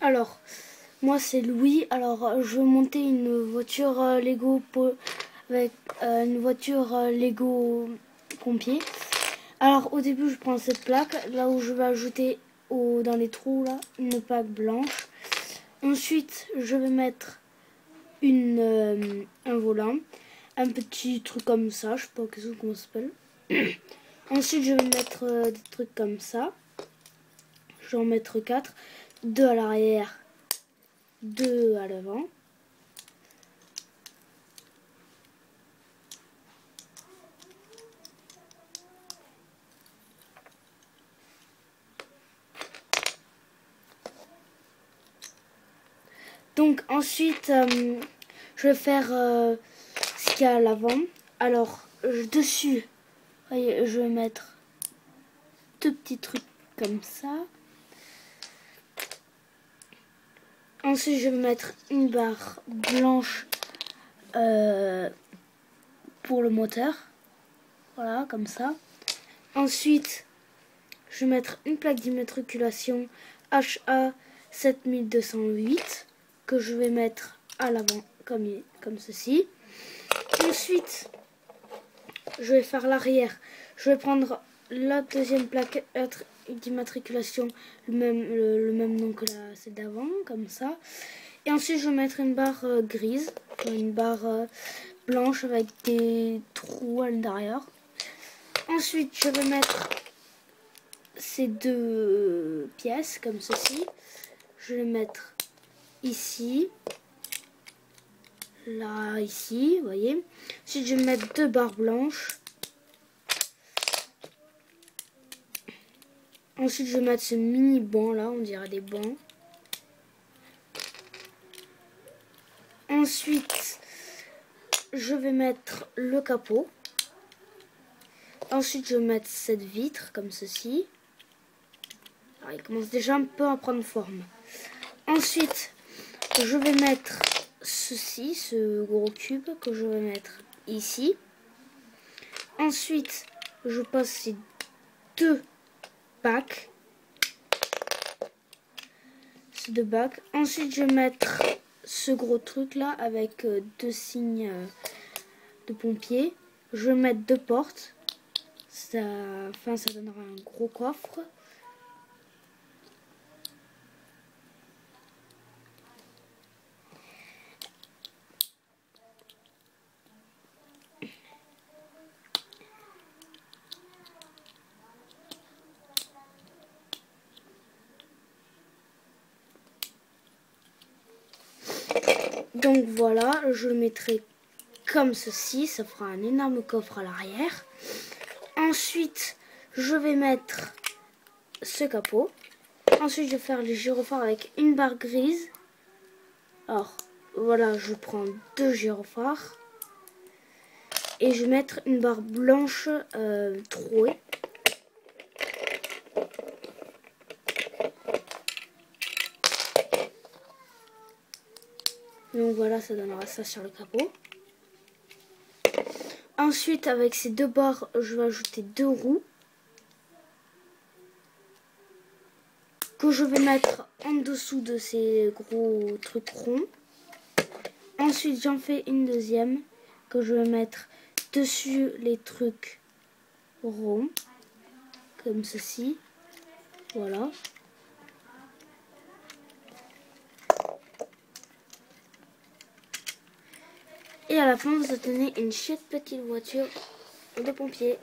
Alors, moi c'est Louis. Alors, je veux monter une voiture Lego avec une voiture Lego pompier. Alors, au début, je prends cette plaque, là où je vais ajouter dans les trous là une plaque blanche. Ensuite, je vais mettre un volant, un petit truc comme ça, je sais pas comment ça s'appelle. Ensuite, je vais mettre des trucs comme ça. Je vais en mettre 4, 2 à l'arrière, 2 à l'avant. Donc ensuite, je vais faire ce qu'il y a à l'avant. Alors, dessus, voyez, je vais mettre 2 petits trucs comme ça. Ensuite, je vais mettre une barre blanche pour le moteur. Voilà, comme ça. Ensuite, je vais mettre une plaque d'immatriculation HA 7208 que je vais mettre à l'avant comme ceci. Ensuite, je vais faire l'arrière. Je vais prendre la deuxième plaque d'immatriculation, le même nom que celle d'avant, comme ça. Et ensuite, je vais mettre une barre grise, une barre blanche avec des trous à l'intérieur. Ensuite, je vais mettre ces 2 pièces comme ceci. Je vais les mettre ici, là, ici, vous voyez. Ensuite, je vais mettre 2 barres blanches. Ensuite, je vais mettre ce mini banc là, on dirait des bancs. Ensuite, je vais mettre le capot. Ensuite, je vais mettre cette vitre comme ceci. Alors, il commence déjà un peu à prendre forme. Ensuite, je vais mettre ceci, ce gros cube que je vais mettre ici. Ensuite, je passe ces 2 bacs. Ces 2 bacs. Ensuite, je vais mettre ce gros truc là avec 2 signes de pompier. Je vais mettre 2 portes. Ça donnera un gros coffre. Donc voilà, je le mettrai comme ceci, ça fera un énorme coffre à l'arrière. Ensuite, je vais mettre ce capot. Ensuite, je vais faire les gyrophares avec une barre grise. Alors, voilà, je prends 2 gyrophares. Et je vais mettre une barre blanche trouée. Donc voilà, ça donnera ça sur le capot. Ensuite, avec ces 2 barres, je vais ajouter 2 roues. Que je vais mettre en dessous de ces gros trucs ronds. Ensuite, j'en fais une deuxième que je vais mettre dessus les trucs ronds. Comme ceci. Voilà. Et à la fin, vous obtenez une chouette petite voiture de pompier.